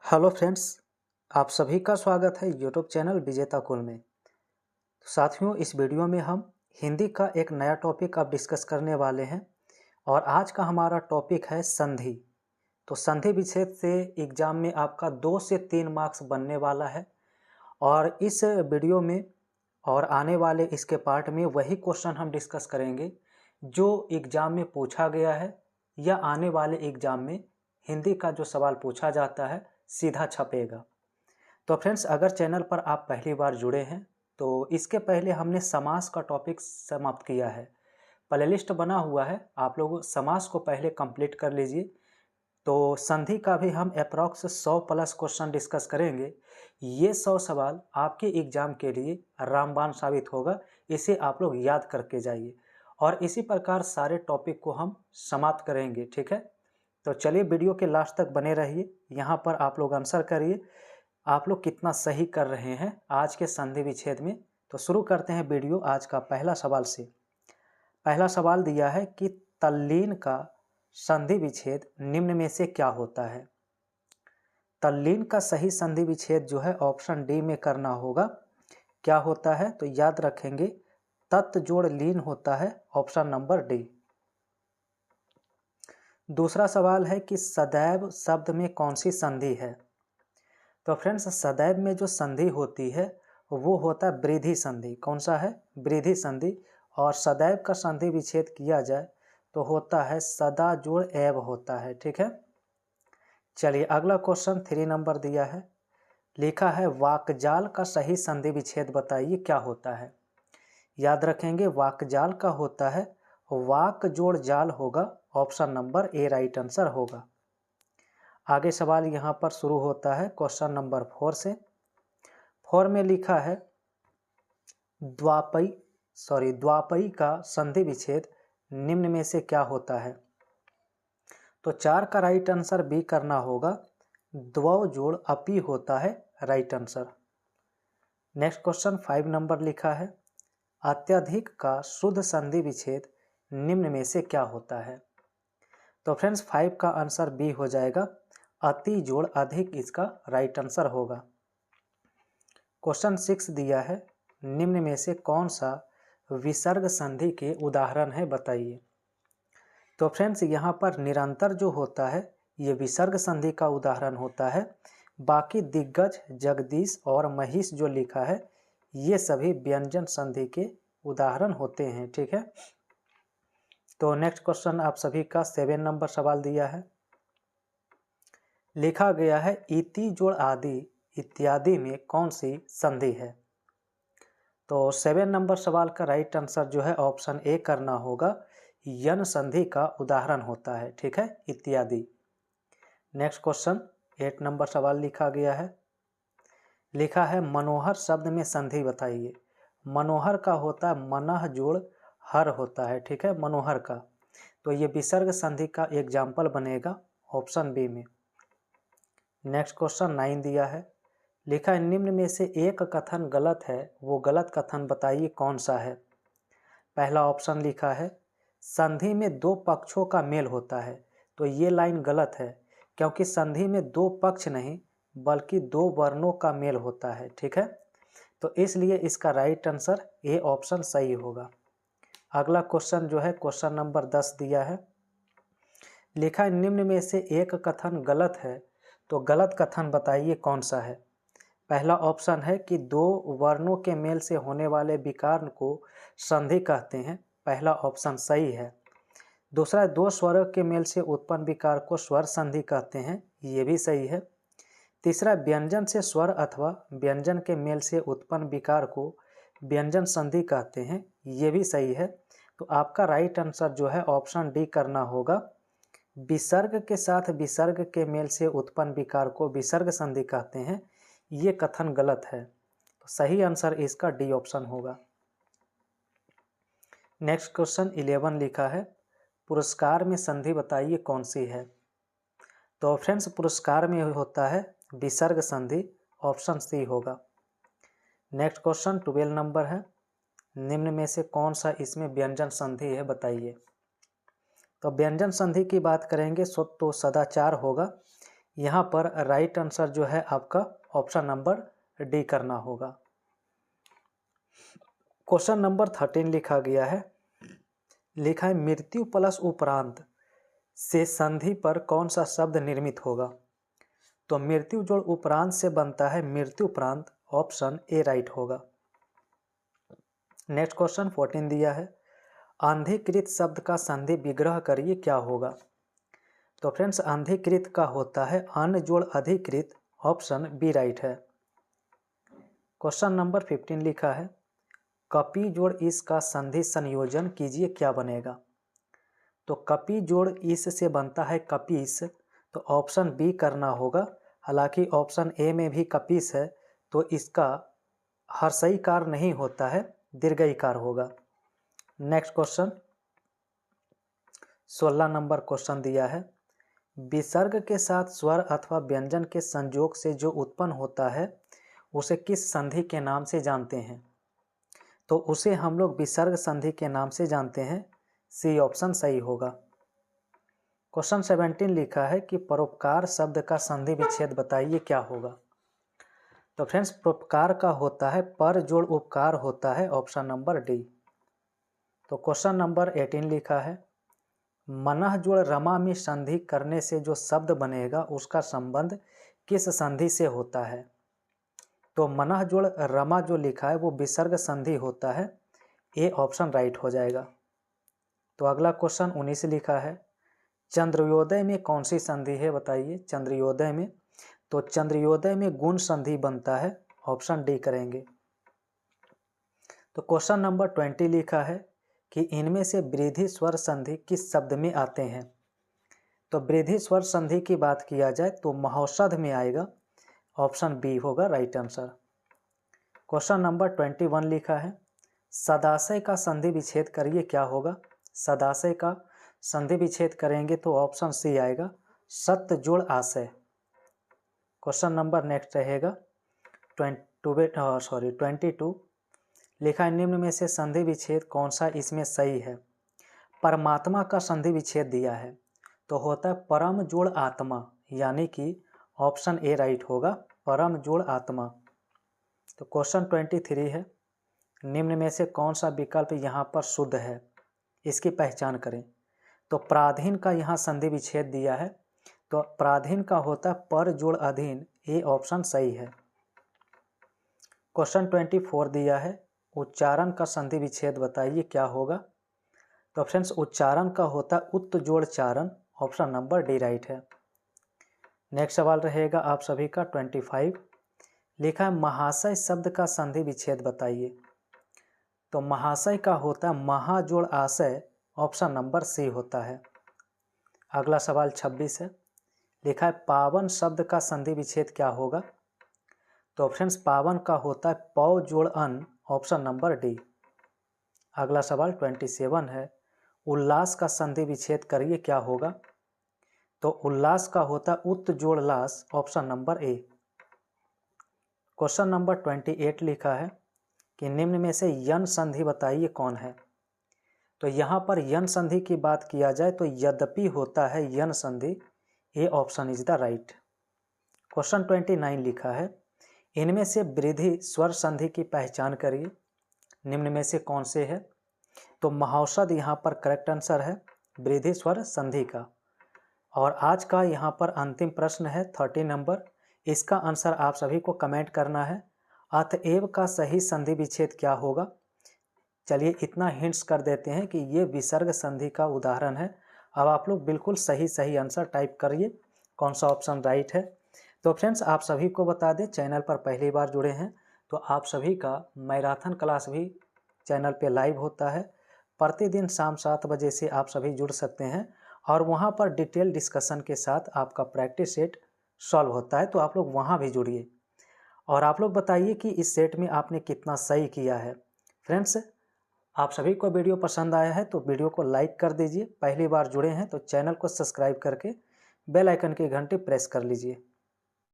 Hello friends, आप सभी का स्वागत है यूट्यूब चैनल विजेता कुल में। तो साथियों, इस वीडियो में हम हिंदी का एक नया टॉपिक अब डिस्कस करने वाले हैं और आज का हमारा टॉपिक है संधि। तो संधि विच्छेद से एग्जाम में आपका 2 से 3 मार्क्स बनने वाला है और इस वीडियो में और आने वाले इसके पार्ट में वही क्वेश्चन हम डिस्कस करेंगे जो एग्ज़ाम में पूछा गया है या आने वाले एग्ज़ाम में हिंदी का जो सवाल पूछा जाता है सीधा छपेगा। तो फ्रेंड्स, अगर चैनल पर आप पहली बार जुड़े हैं तो इसके पहले हमने समास का टॉपिक समाप्त किया है। प्लेलिस्ट बना हुआ है, आप लोग समास को पहले कंप्लीट कर लीजिए। तो संधि का भी हम अप्रॉक्स 100 प्लस क्वेश्चन डिस्कस करेंगे। ये 100 सवाल आपके एग्जाम के लिए रामबाण साबित होगा, इसे आप लोग याद करके जाइए और इसी प्रकार सारे टॉपिक को हम समाप्त करेंगे। ठीक है, तो चलिए वीडियो के लास्ट तक बने रहिए। यहाँ पर आप लोग आंसर करिए, आप लोग कितना सही कर रहे हैं आज के संधि विच्छेद में। तो शुरू करते हैं वीडियो आज का पहला सवाल से। पहला सवाल दिया है कि तल्लीन का संधि विच्छेद निम्न में से क्या होता है। तल्लीन का सही संधि विच्छेद जो है ऑप्शन डी में करना होगा। क्या होता है तो याद रखेंगे, तत् जोड़ लीन होता है, ऑप्शन नंबर डी। दूसरा सवाल है कि सदैव शब्द में कौन सी संधि है। तो फ्रेंड्स, सदैव में जो संधि होती है वो होता है वृद्धि संधि। कौन सा है? वृद्धि संधि। और सदैव का संधि विच्छेद किया जाए तो होता है सदा जोड़ एव होता है। ठीक है, चलिए अगला क्वेश्चन 3 नंबर दिया है, लिखा है वाकजाल का सही संधि विच्छेद बताइए क्या होता है। याद रखेंगे, वाकजाल का होता है वाक जोड़ जाल होगा, ऑप्शन नंबर ए राइट आंसर होगा। आगे सवाल यहाँ पर शुरू होता है क्वेश्चन नंबर 4 से। 4 में लिखा है द्वापई का संधि विच्छेद निम्न में से क्या होता है। तो 4 का राइट आंसर बी करना होगा, द्वौ जोड़ अपी होता है right answer. Next question 5 number लिखा है अत्यधिक का शुद्ध संधि विच्छेद निम्न में से क्या होता है। तो फ्रेंड्स 5 का आंसर बी हो जाएगा, अति जोड़ अधिक इसका राइट आंसर होगा। क्वेश्चन 6 दिया है, निम्न में से कौन सा विसर्ग संधि के उदाहरण है बताइए। तो फ्रेंड्स यहाँ पर निरंतर जो होता है ये विसर्ग संधि का उदाहरण होता है। बाकी दिग्गज, जगदीश और महिष जो लिखा है ये सभी व्यंजन संधि के उदाहरण होते हैं। ठीक है, तो नेक्स्ट क्वेश्चन आप सभी का 7 नंबर सवाल दिया है, लिखा गया है इति जोड़ आदि इत्यादि में कौन सी संधि है। तो 7 नंबर सवाल का राइट आंसर जो है ऑप्शन ए करना होगा, यन संधि का उदाहरण होता है। ठीक है, इत्यादि। नेक्स्ट क्वेश्चन 8 नंबर सवाल लिखा गया है, लिखा है मनोहर शब्द में संधि बताइए। मनोहर का होता है मनः जोड़ हर होता है। ठीक है, मनोहर का, तो ये विसर्ग संधि का एग्जाम्पल बनेगा ऑप्शन बी में। नेक्स्ट क्वेश्चन 9 दिया है, लिखा है निम्न में से एक कथन गलत है, वो गलत कथन बताइए कौन सा है। पहला ऑप्शन लिखा है संधि में दो पक्षों का मेल होता है। तो ये लाइन गलत है, क्योंकि संधि में दो पक्ष नहीं बल्कि दो वर्णों का मेल होता है। ठीक है, तो इसलिए इसका राइट आंसर ए ऑप्शन सही होगा। अगला क्वेश्चन जो है क्वेश्चन नंबर 10 दिया है, लिखा है निम्न में से एक कथन गलत है, तो गलत कथन बताइए कौन सा है। पहला ऑप्शन है कि दो वर्णों के मेल से होने वाले विकार को संधि कहते हैं, पहला ऑप्शन सही है। दूसरा, दो स्वरों के मेल से उत्पन्न विकार को स्वर संधि कहते हैं, ये भी सही है। तीसरा, व्यंजन से स्वर अथवा व्यंजन के मेल से उत्पन्न विकार को व्यंजन संधि कहते हैं, ये भी सही है। तो आपका राइट आंसर जो है ऑप्शन डी करना होगा, विसर्ग के साथ विसर्ग के मेल से उत्पन्न विकार को विसर्ग संधि कहते हैं, ये कथन गलत है। तो सही आंसर इसका डी ऑप्शन होगा। नेक्स्ट क्वेश्चन 11 लिखा है पुरस्कार में संधि बताइए कौन सी है। तो फ्रेंड्स पुरस्कार में होता है विसर्ग संधि, ऑप्शन सी होगा। नेक्स्ट क्वेश्चन 12 नंबर है, निम्न में से कौन सा इसमें व्यंजन संधि है बताइए। तो व्यंजन संधि की बात करेंगे तो सदाचार होगा। यहाँ पर राइट आंसर जो है आपका ऑप्शन नंबर डी करना होगा। क्वेश्चन नंबर 13 लिखा गया है, लिखा है मृत्यु प्लस उपरांत से संधि पर कौन सा शब्द निर्मित होगा। तो मृत्यु जोड़ उपरांत से बनता है मृत्युप्रांत, ऑप्शन ए राइट होगा। नेक्स्ट क्वेश्चन 14 दिया है, अंधीकृत शब्द का संधि विग्रह करिए क्या होगा। तो फ्रेंड्स अंधीकृत का होता है अन जोड़ अधिकृत, ऑप्शन बी राइट है। क्वेश्चन नंबर 15 लिखा है, कपि जोड़ इस का संधि संयोजन कीजिए क्या बनेगा। तो कपि जोड़ इस से बनता है कपीस, तो ऑप्शन बी करना होगा। हालांकि ऑप्शन ए में भी कपीस है, तो इसका हर्षईकार नहीं होता है, दीर्घईकार होगा। नेक्स्ट क्वेश्चन 16 नंबर क्वेश्चन दिया है, विसर्ग के साथ स्वर अथवा व्यंजन के संयोग से जो उत्पन्न होता है उसे किस संधि के नाम से जानते हैं। तो उसे हम लोग विसर्ग संधि के नाम से जानते हैं, सी ऑप्शन सही होगा। क्वेश्चन 17 लिखा है कि परोपकार शब्द का संधि विच्छेद बताइए क्या होगा। तो फ्रेंड्स परोपकार का होता है पर जोड़ उपकार होता है, ऑप्शन नंबर डी। तो क्वेश्चन नंबर 18 लिखा है, मनः जोड़ रमा में संधि करने से जो शब्द बनेगा उसका संबंध किस संधि से होता है। तो मनः जोड़ रमा जो लिखा है वो विसर्ग संधि होता है, ए ऑप्शन राइट हो जाएगा। तो अगला क्वेश्चन 19 लिखा है, चंद्रोदय में कौन सी संधि है बताइए। चंद्रोदय में, तो चंद्रोदय में गुण संधि बनता है, ऑप्शन डी करेंगे। तो क्वेश्चन नंबर 20 लिखा है कि इनमें से वृद्धि स्वर संधि किस शब्द में आते हैं। तो वृद्धि स्वर संधि की बात किया जाए तो महौषध में आएगा, ऑप्शन बी होगा राइट आंसर। क्वेश्चन नंबर 21 लिखा है, सदाशय का संधि विच्छेद करिए क्या होगा। सदाशय का संधि विच्छेद करेंगे तो ऑप्शन सी आएगा, सत्य जोड़ आशय। क्वेश्चन नंबर नेक्स्ट रहेगा 22 लिखा है, निम्न में से संधि विच्छेद कौन सा इसमें सही है। परमात्मा का संधि विच्छेद दिया है, तो होता है परम जोड़ आत्मा, यानी कि ऑप्शन ए राइट होगा, परम जोड़ आत्मा। तो क्वेश्चन 23 है, निम्न में से कौन सा विकल्प यहाँ पर शुद्ध है, इसकी पहचान करें। तो प्राधीन का यहाँ संधि विच्छेद दिया है, तो प्राधीन का होता है पर जोड़ अधीन, ए ऑप्शन सही है। क्वेश्चन 24 दिया है, उच्चारण का संधि विच्छेद बताइए क्या होगा। तो फ्रेंड्स उच्चारण का होता है उत् जोड़ चारण, ऑप्शन नंबर डी राइट है। नेक्स्ट सवाल रहेगा आप सभी का 25, लिखा है महाशय शब्द का संधि विच्छेद बताइए। तो महाशय का होता है महा जोड़ आशय, ऑप्शन नंबर सी होता है। अगला सवाल 26 है, लिखा है पावन शब्द का संधि विच्छेद क्या होगा। तो फ्रेंड्स पावन का होता है पौ जोड़ अन, ऑप्शन नंबर डी। अगला सवाल 27 है, उल्लास का संधि विच्छेद करिए क्या होगा। तो उल्लास का होता है उत् जोड़ लास, option number A. Question number 28 लिखा है कि निम्न में से यन संधि बताइए कौन है। तो यहाँ पर यन संधि की बात किया जाए तो यद्यपि होता है यन संधि, A option is the right. Question 29 लिखा है, इनमें से वृद्धि स्वर संधि की पहचान करिए, निम्न में से कौन से है। तो महौषध यहाँ पर करेक्ट आंसर है, वृद्धि स्वर संधि का। और आज का यहाँ पर अंतिम प्रश्न है 30 नंबर, इसका आंसर आप सभी को कमेंट करना है। अतएव का सही संधि विच्छेद क्या होगा। चलिए इतना हिंट्स कर देते हैं कि ये विसर्ग संधि का उदाहरण है। अब आप लोग बिल्कुल सही आंसर टाइप करिए, कौन सा ऑप्शन राइट है। तो फ्रेंड्स आप सभी को बता दें, चैनल पर पहली बार जुड़े हैं तो आप सभी का मैराथन क्लास भी चैनल पे लाइव होता है। प्रतिदिन शाम 7 बजे से आप सभी जुड़ सकते हैं और वहाँ पर डिटेल डिस्कशन के साथ आपका प्रैक्टिस सेट सॉल्व होता है, तो आप लोग वहाँ भी जुड़िए और आप लोग बताइए कि इस सेट में आपने कितना सही किया है। फ्रेंड्स आप सभी को वीडियो पसंद आया है तो वीडियो को लाइक कर दीजिए, पहली बार जुड़े हैं तो चैनल को सब्सक्राइब करके बेल आइकन की घंटी प्रेस कर लीजिए।